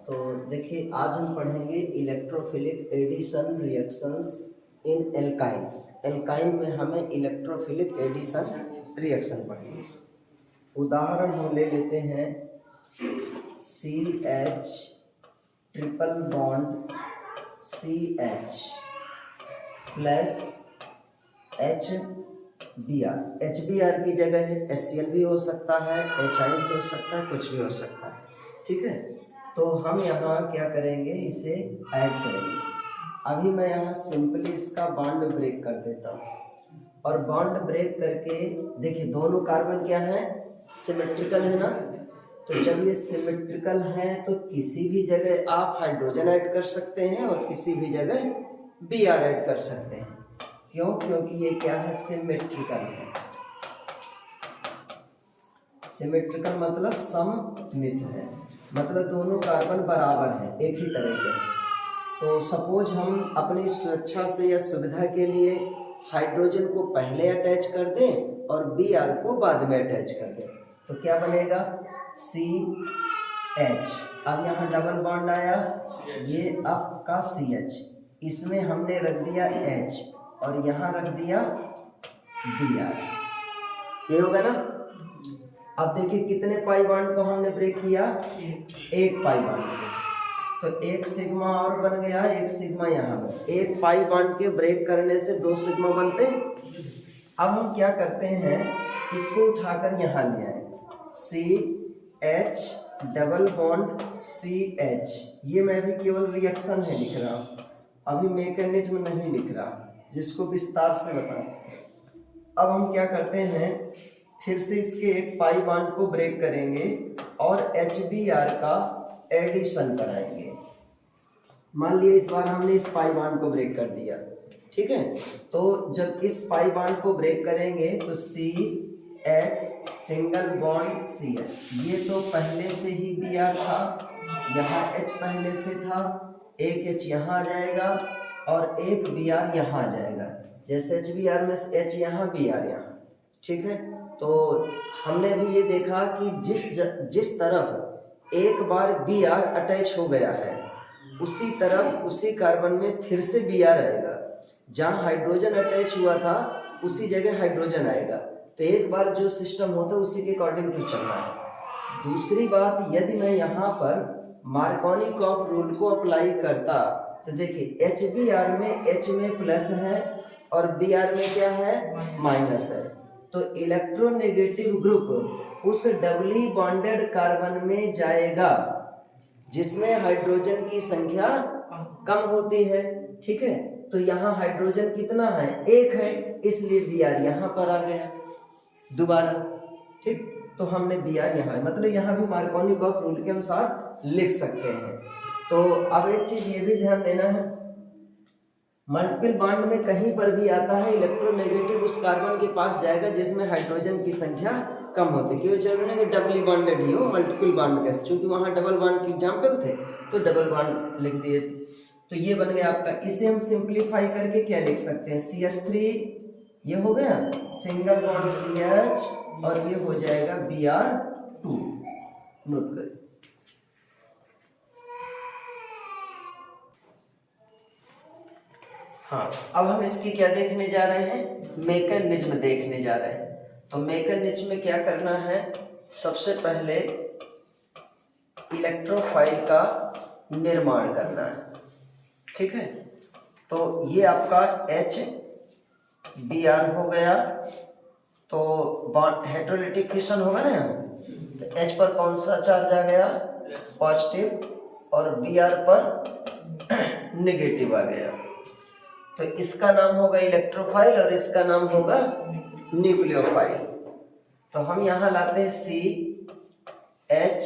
तो देखिए आज हम पढ़ेंगे electrophilic addition reactions in alkyne. Alkyne में हमें इलेक्ट्रोफिलिक एडिशन रिएक्शन पढ़ेंगे। उदाहरण हम ले लेते हैं CH triple bond CH plus HBr। HBr की जगह है HCl भी हो सकता है, HI भी हो सकता है, कुछ भी हो सकता है। ठीक है, तो हम यहाँ क्या करेंगे, इसे ऐड करेंगे। अभी मैं यहाँ सिंपली इसका बॉन्ड ब्रेक कर देता हूँ और बॉन्ड ब्रेक करके देखिए दोनों कार्बन क्या है, सिमेट्रिकल है ना। तो जब ये सिमेट्रिकल है तो किसी भी जगह आप हाइड्रोजन ऐड कर सकते हैं और किसी भी जगह Br ऐड कर सकते हैं। क्यों? क्योंकि ये क्या है, सिमेट्रिकल है। सिमेट्रिकल मतलब सममित है, मतलब दोनों कार्बन बराबर हैं, एक ही तरह के हैं। तो सपोज हम अपनी स्वेच्छा से या सुविधा के लिए हाइड्रोजन को पहले अटैच कर दें और Br को बाद में अटैच कर दें, तो क्या बनेगा, CH। अब यहाँ डबल बॉन्ड आया, ये आपका CH, इसमें हमने रख दिया H और यहाँ रख दिया Br। ये होगा ना। अब देखिए कितने पाई बॉन्ड को हमने ब्रेक किया, एक पाई बॉन्ड। तो एक सिग्मा और बन गया, एक सिग्मा यहाँ पर। एक पाई बॉन्ड के ब्रेक करने से दो सिग्मा बनते। अब हम क्या करते हैं, इसको उठाकर यहाँ ले आए, CH डबल बॉन्ड CH। ये मैं भी केवल रिएक्शन है लिख रहा हूँ, अभी मैकेनिज्म नहीं लिख रहा, जिसको विस्तार से बताएं। अब हम क्या करते हैं, फिर से इसके एक पाई बॉन्ड को ब्रेक करेंगे और HBr का एडिशन कराएंगे। मान लिया इस बार हमने इस पाई बॉन्ड को ब्रेक कर दिया, ठीक है। तो जब इस पाई बॉन्ड को ब्रेक करेंगे तो CH सिंगल बॉन्ड CH, ये तो पहले से ही Br था, यहाँ H पहले से था, एक H यहाँ आ जाएगा और एक Br यहाँ आ जाएगा। जैसे HBr में H यहाँ Br यहाँ, ठीक है। तो हमने भी ये देखा कि जिस तरफ एक बार Br अटैच हो गया है उसी तरफ उसी कार्बन में फिर से Br आएगा। जहाँ हाइड्रोजन अटैच हुआ था उसी जगह हाइड्रोजन आएगा। तो एक बार जो सिस्टम होता है उसी के अकॉर्डिंग टू चलना है। दूसरी बात, यदि मैं यहाँ पर मार्कोनी-कॉप रूल को अप्लाई करता तो देखिए HBr में H में प्लस है और Br में क्या है, माइनस है। तो इलेक्ट्रोनेगेटिव ग्रुप उस डबली बॉन्डेड कार्बन में जाएगा जिसमें हाइड्रोजन की संख्या कम होती है, ठीक है। तो यहाँ हाइड्रोजन कितना है, एक है, इसलिए Br यहाँ पर आ गया दोबारा, ठीक। तो हमने Br यहाँ, मतलब यहाँ भी मार्कोनी-कॉप रूल के अनुसार लिख सकते हैं। तो अब एक चीज ये भी ध्यान देना है, मल्टीपल बॉन्ड में कहीं पर भी आता है इलेक्ट्रोनेगेटिव उस कार्बन के पास जाएगा जिसमें हाइड्रोजन की संख्या कम होती है। क्यों जरूरी है कि डबली बॉन्डेड ही हो, मल्टीपल बॉन्ड कैसे, क्योंकि वहाँ डबल बॉन्ड के एग्जाम्पल थे तो डबल बॉन्ड लिख दिए थे। तो ये बन गया आपका। इसे हम सिंप्लीफाई करके क्या लिख सकते हैं, CH3 ये हो गया सिंगल बॉन्ड CH और ये हो जाएगा Br2। नोट करें। हाँ, अब हम इसकी क्या देखने जा रहे हैं, मैकेनिज्म देखने जा रहे हैं। तो मैकेनिज्म में क्या करना है, सबसे पहले इलेक्ट्रोफाइल का निर्माण करना है, ठीक है। तो ये आपका HBr हो गया, तो बॉन्ड हेटेरोलिटिक फिशन होगा ना, तो H पर कौन सा चार्ज आ गया, पॉजिटिव, और Br पर नेगेटिव आ गया। तो इसका नाम होगा इलेक्ट्रोफाइल और इसका नाम होगा न्यूक्लियोफाइल। तो हम यहाँ लाते हैं CH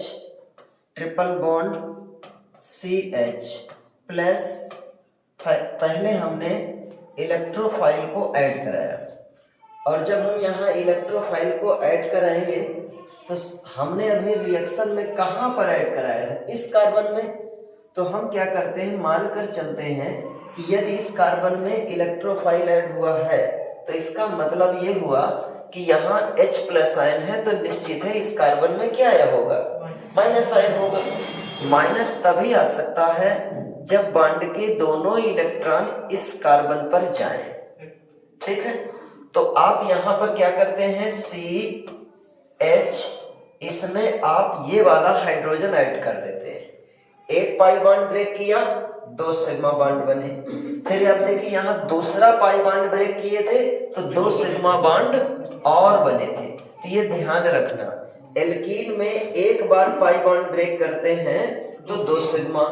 triple bond CH plus, पहले हमने इलेक्ट्रोफाइल को ऐड कराया, और जब हम यहाँ इलेक्ट्रोफाइल को ऐड कराएंगे तो हमने अभी रिएक्शन में कहाँ पर ऐड कराया था, इस कार्बन में। तो हम क्या करते हैं, मानकर चलते हैं कि यदि इस कार्बन में इलेक्ट्रोफाइल ऐड हुआ है तो इसका मतलब ये हुआ कि यहाँ H प्लस आयन है, तो निश्चित है इस कार्बन में क्या आया होगा, माइनस आयन होगा। माइनस तभी आ सकता है जब बॉन्ड के दोनों इलेक्ट्रॉन इस कार्बन पर जाएं। ठीक है, तो आप यहां पर क्या करते हैं, CH, इसमें आप ये वाला हाइड्रोजन ऐड कर देते हैं। एक पाई बॉन्ड ब्रेक किया, 2 सिग्मा बॉन्ड बने। फिर आप देखिए यहाँ दूसरा पाई बॉन्ड ब्रेक किए थे तो 2 सिग्मा बॉन्ड और बने थे। तो ये ध्यान रखना, एल्कीन में एक बार पाई बॉन्ड ब्रेक करते हैं तो 2 सिग्मा,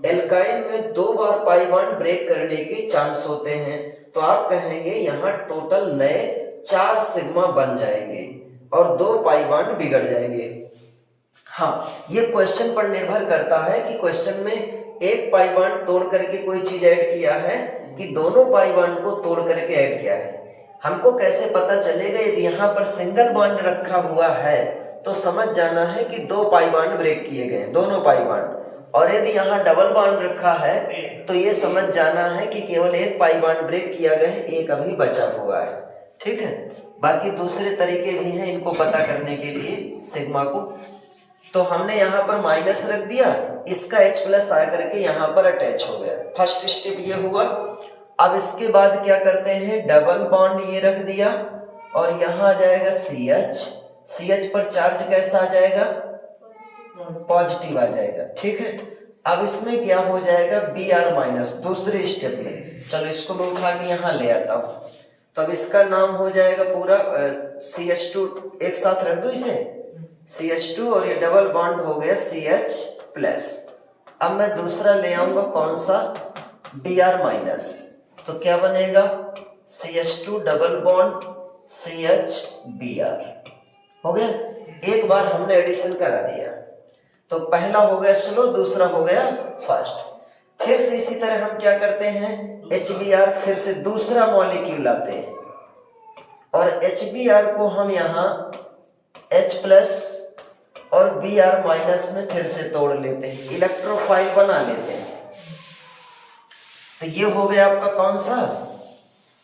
एल्काइन में 2 बार पाई बॉन्ड ब्रेक करने के चांस होते हैं। तो आप कहेंगे यहाँ टोटल नए 4 सिग्मा बन जाएंगे और 2 पाई बॉन्ड बिगड़ जाएंगे। हाँ, ये क्वेश्चन पर निर्भर करता है कि क्वेश्चन में एक पाई बॉन्ड तोड़ करके कोई चीज ऐड किया है कि दोनों पाई बॉन्ड को तोड़ करके ऐड किया है। हमको कैसे पता चलेगा? यदि यहाँ पर सिंगल बॉन्ड रखा हुआ है तो समझ जाना है कि 2 पाई बॉन्ड ब्रेक किए गए, दोनों पाई बॉन्ड। और यदि यहाँ डबल बॉन्ड रखा है तो ये समझ जाना है कि केवल एक पाई बॉन्ड ब्रेक किया गया है, एक अभी बचा हुआ है। ठीक है, बाकी दूसरे तरीके भी हैं इनको पता करने के लिए सिग्मा को। तो हमने यहाँ पर माइनस रख दिया, इसका H प्लस आ करके यहाँ पर अटैच हो गया। फर्स्ट स्टेप ये हुआ। अब इसके बाद क्या करते हैं, डबल बॉन्ड ये रख दिया और यहाँ आ जाएगा CH। CH पर चार्ज कैसा आ जाएगा? पॉजिटिव आ जाएगा। ठीक है, अब इसमें क्या हो जाएगा, Br माइनस दूसरे स्टेप में। चलो इसको मैं उठा के यहाँ ले आता हूँ। तो अब इसका नाम हो जाएगा पूरा CH2, एक साथ रख दो इसे, CH2 और ये डबल बॉन्ड हो गया CH प्लस। अब मैं दूसरा ले आऊंगा कौन सा, Br माइनस। तो क्या बनेगा, CH2 double bond CH Br हो गया। एक बार हमने एडिशन करा दिया तो पहला हो गया स्लो, दूसरा हो गया फास्ट। फिर से इसी तरह हम क्या करते हैं, HBr फिर से दूसरा मॉलिक्यूल लाते हैं और HBr को हम यहाँ H प्लस और Br माइनस में फिर से तोड़ लेते हैं, इलेक्ट्रोफाइल बना लेते हैं। तो ये हो गया आपका कौन सा,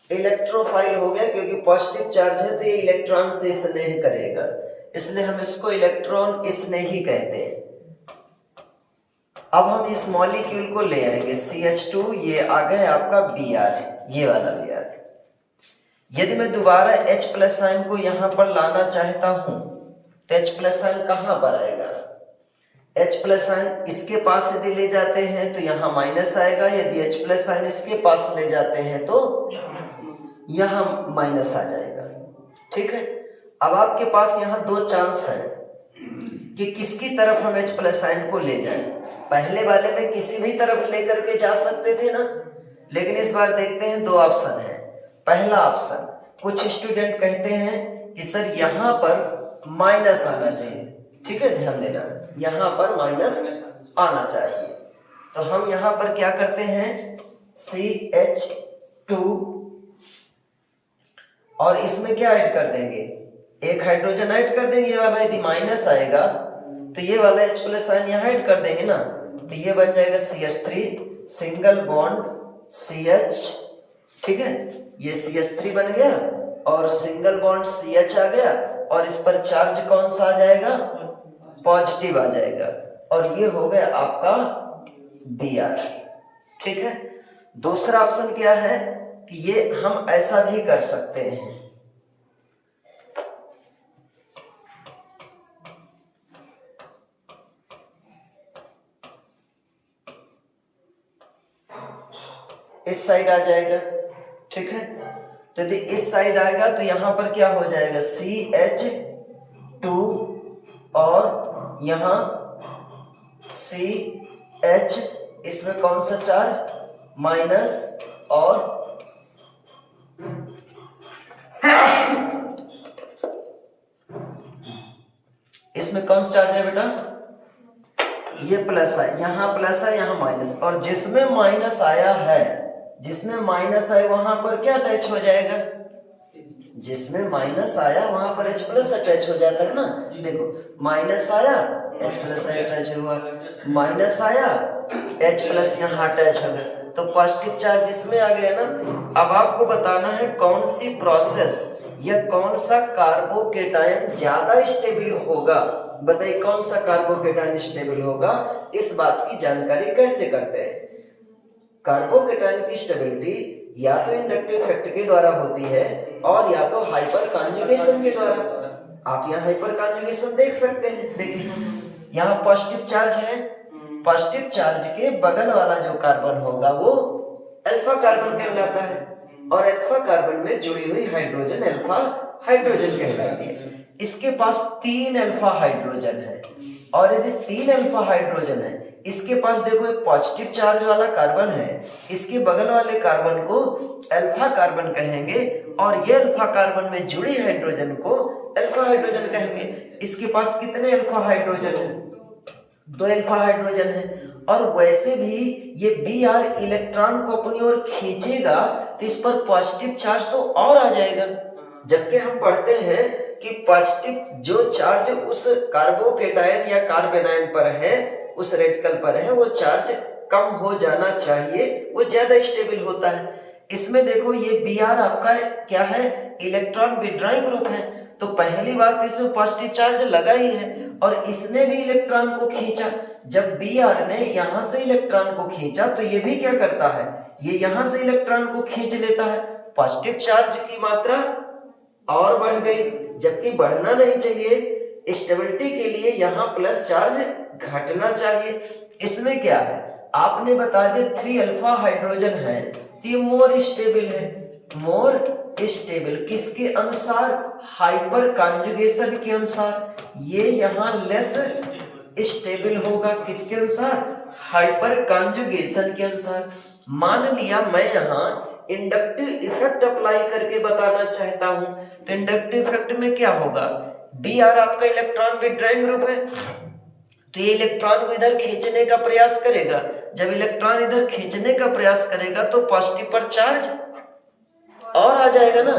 इलेक्ट्रोफाइल हो गया, क्योंकि पॉजिटिव चार्ज है तो ये इलेक्ट्रॉन से स्नेह करेगा, इसलिए हम इसको इलेक्ट्रॉन स्नेही कहते हैं। अब हम इस मॉलिक्यूल को ले आएंगे CH2, ये आ गया आपका Br, ये वाला Br। यदि मैं दोबारा H प्लस साइन को यहाँ पर लाना चाहता हूं तो H प्लस साइन कहाँ पर आएगा, H प्लस साइन इसके पास यदि ले जाते हैं तो यहाँ माइनस आएगा, यदि H प्लस साइन इसके पास ले जाते हैं तो यहाँ माइनस आ जाएगा। ठीक है, अब आपके पास यहाँ 2 चांस है कि किसकी तरफ हम H प्लस साइन को ले जाएं। पहले वाले में किसी भी तरफ लेकर के जा सकते थे ना, लेकिन इस बार देखते हैं 2 ऑप्शन है। पहला ऑप्शन, कुछ स्टूडेंट कहते हैं कि सर यहाँ पर माइनस आना चाहिए। ठीक है, ध्यान देना, यहाँ पर माइनस आना चाहिए। तो हम यहाँ पर क्या करते हैं, CH2 और इसमें क्या ऐड कर देंगे, एक हाइड्रोजन ऐड कर देंगे। ये वाला यदि माइनस आएगा तो ये वाला H प्लस साइन यहाँ ऐड कर देंगे ना, तो ये बन जाएगा CH3 सिंगल बॉन्ड CH। ठीक है, ये CH3 बन गया और सिंगल बॉन्ड CH आ गया और इस पर चार्ज कौन सा आ जाएगा, पॉजिटिव आ जाएगा और ये हो गया आपका Br। ठीक है, दूसरा ऑप्शन क्या है कि ये हम ऐसा भी कर सकते हैं, इस साइड आ जाएगा। ठीक है, तो यदि इस साइड आएगा तो यहां पर क्या हो जाएगा, CH2 और यहां CH, इसमें कौन सा चार्ज, माइनस, और इसमें कौन सा चार्ज है बेटा, ये प्लस है, यहाँ प्लस है, यहाँ माइनस। और जिसमें माइनस आया है, जिसमें माइनस आया वहां पर क्या अटैच हो जाएगा, जिसमें माइनस आया वहां पर H प्लस अटैच हो जाता है ना। देखो माइनस आया H प्लस अटैच हुआ, माइनस आया H प्लस यहाँ अटैच हो गया, तो पॉजिटिव चार्ज इसमें आ गया ना। अब आपको बताना है कौन सी प्रोसेस यह कौन सा कार्बोकेटायन ज्यादा स्टेबल होगा? बताइए कौन सा कार्बोकेटायन स्टेबल होगा? इस बात की जानकारी कैसे करते हैं? कार्बोकेटायन की स्टेबिलिटी या तो इंडक्टिव इफेक्ट के द्वारा होती है और या तो हाइपर कॉन्जुगेशन के द्वारा। आप यहाँ हाइपर कॉन्जुगेशन देख सकते हैं। देखिए यहाँ पॉजिटिव चार्ज है, पॉजिटिव चार्ज के बगल वाला जो कार्बन होगा वो अल्फा कार्बन कहलाता है और अल्फा कार्बन में जुड़ी हुई हाइड्रोजन अल्फा हाइड्रोजन कहलाती है। इसके पास 3 अल्फा हाइड्रोजन है और यदि 3 अल्फा हाइड्रोजन है, इसके पास देखो एक पॉजिटिव चार्ज वाला कार्बन है, इसके बगल वाले कार्बन को अल्फा कार्बन कहेंगे और ये अल्फा कार्बन में जुड़ी हाइड्रोजन को अल्फा हाइड्रोजन कहेंगे। इसके पास कितने अल्फा हाइड्रोजन है? 2 अल्फा हाइड्रोजन है। और वैसे भी ये Br इलेक्ट्रॉन को अपनी ओर खींचेगा तो इस पर पॉजिटिव चार्ज तो और आ जाएगा। जबकि हम पढ़ते हैं कि पॉजिटिव जो चार्ज उस कार्बोकेटायन या कार्बेनायन पर है, उस रेडिकल पर है, वो चार्ज कम हो जाना चाहिए, वो ज्यादा स्टेबल होता है। इसमें देखो ये Br आपका क्या है? इलेक्ट्रॉन विड्रॉइंग ग्रुप है। तो पहली बात इसमें पॉजिटिव चार्ज लगा ही है और इसने भी इलेक्ट्रॉन को खींचा। जब Br ने यहां से इलेक्ट्रॉन को खींचा तो ये भी क्या करता है? ये यहां से इलेक्ट्रॉन को खींच लेता है। पॉजिटिव चार्ज की मात्रा और बढ़ गई, जबकि बढ़ना नहीं चाहिए। स्टेबिलिटी के लिए यहाँ प्लस चार्ज घटना चाहिए। इसमें क्या है? आपने बता दिया 3 अल्फा हाइड्रोजन है तो ये मोर स्टेबल है। मोर स्टेबल किसके अनुसार? हाइपर कॉन्जुगेशन के अनुसार। ये यहाँ लेस स्टेबल होगा किसके अनुसार? हाइपर कॉन्जुगेशन के अनुसार। मान लिया मैं यहाँ इंडक्टिव इफेक्ट अप्लाई करके बताना चाहता हूं तो इंडक्टिव इफेक्ट में क्या होगा? Br आपका इलेक्ट्रॉन विड्रॉइंग ग्रुप है तो ये इलेक्ट्रॉन को इधर खींचने का प्रयास करेगा। जब इलेक्ट्रॉन इधर खींचने का प्रयास करेगा तो पॉजिटिव पर चार्ज और आ जाएगा ना।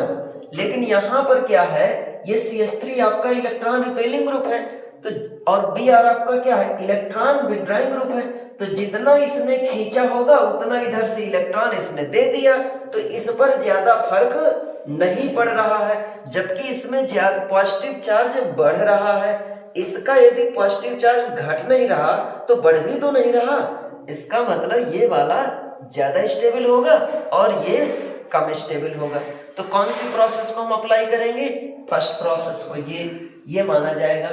लेकिन यहाँ पर क्या है? ये CH3 आपका इलेक्ट्रॉन रिपेलिंग ग्रुप है तो और Br आपका क्या है? इलेक्ट्रॉन विड्रॉइंग ग्रुप है। तो जितना इसने खींचा होगा उतना इधर से इलेक्ट्रॉन इसने दे दिया, तो इस पर ज्यादा फर्क नहीं पड़ रहा है। जबकि इसमें ज्यादा पॉजिटिव चार्ज बढ़ रहा है। इसका यदि पॉजिटिव चार्ज घट नहीं रहा तो बढ़ भी तो नहीं रहा। इसका मतलब ये वाला ज्यादा स्टेबल होगा और ये कम स्टेबल होगा। तो कौन सी प्रोसेस को हम अप्लाई करेंगे? फर्स्ट प्रोसेस को। ये माना जाएगा।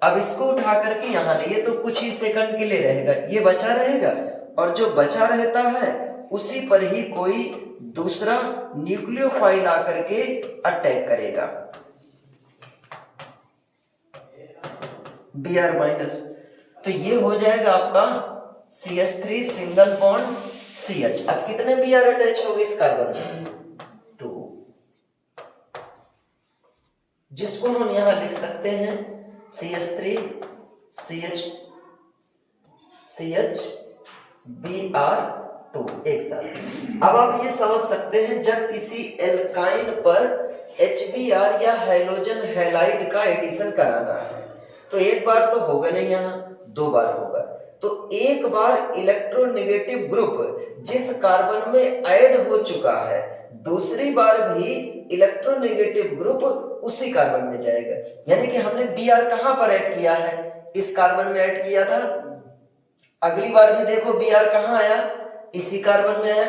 अब इसको उठा करके यहाँ लिए तो कुछ ही सेकंड के लिए रहेगा, ये बचा रहेगा और जो बचा रहता है उसी पर ही कोई दूसरा न्यूक्लियोफाइल आकर के अटैक करेगा। Br माइनस, तो ये हो जाएगा आपका CH3 सिंगल बॉन्ड CH। अब कितने Br अटैच हो गए इस कार्बन में? 2, जिसको हम यहां लिख सकते हैं CH3 CH Br2 एक साथ। अब आप ये समझ सकते हैं जब किसी एल्काइन पर HBr या हैलोजन हैलाइड का एडिशन कराना है तो एक बार तो होगा नहीं, यहाँ 2 बार होगा। तो एक बार इलेक्ट्रोनेगेटिव ग्रुप जिस कार्बन में ऐड हो चुका है, दूसरी बार भी इलेक्ट्रोनेगेटिव ग्रुप उसी कार्बन में जाएगा। यानी कि हमने Br कहां पर ऐड किया है? इस कार्बन में ऐड किया था। अगली बार भी देखो Br कहां आया? इसी कार्बन में आया।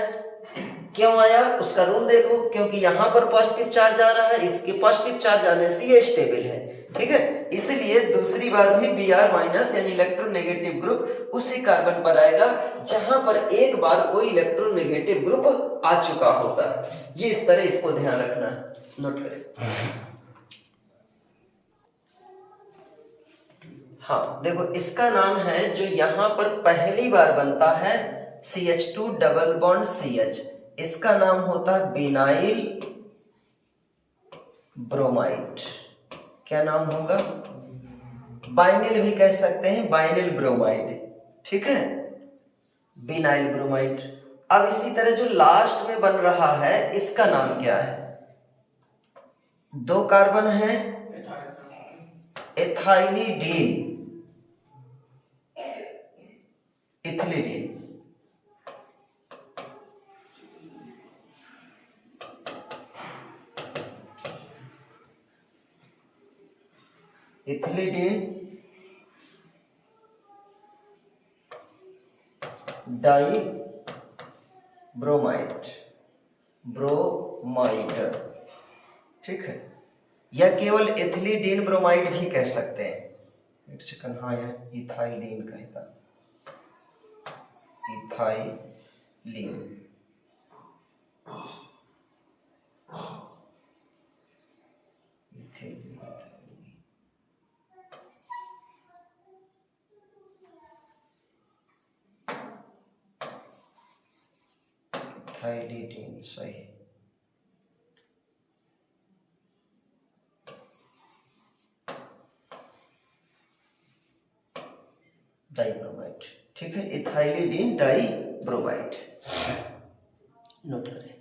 क्यों आया? उसका रूल देखो, क्योंकि यहाँ पर पॉजिटिव चार्ज आ रहा है, इसके पॉजिटिव चार्ज आने से ये स्टेबल है। ठीक है, इसलिए दूसरी बार भी Br माइनस यानी इलेक्ट्रोनेगेटिव ग्रुप उसी कार्बन पर आएगा जहां पर एक बार कोई इलेक्ट्रोनेगेटिव ग्रुप आ चुका होगा। ये इस तरह इसको ध्यान रखना, नोट करें। हाँ देखो, इसका नाम है जो यहाँ पर पहली बार बनता है CH2 डबल बॉन्ड CH, इसका नाम होता है बिनाइल ब्रोमाइड। क्या नाम होगा? बाइनिल भी कह सकते हैं, बाइनिल ब्रोमाइड। ठीक है, बिनाइल ब्रोमाइड। अब इसी तरह जो लास्ट में बन रहा है इसका नाम क्या है? 2 कार्बन है, एथाइलिडीन, इथिलीडीन। इथिलीडीन डाई ब्रोमाइड, ठीक है, या केवल एथिलीडीन ब्रोमाइड भी कह सकते हैं। एक सेकंड, हाँ यह इथाइलीन कहता, इथाइलीन, इथाइलीन सही। डाइब्रोमाइड, ठीक है, इथाइलीन डाइब्रोमाइड नोट करें।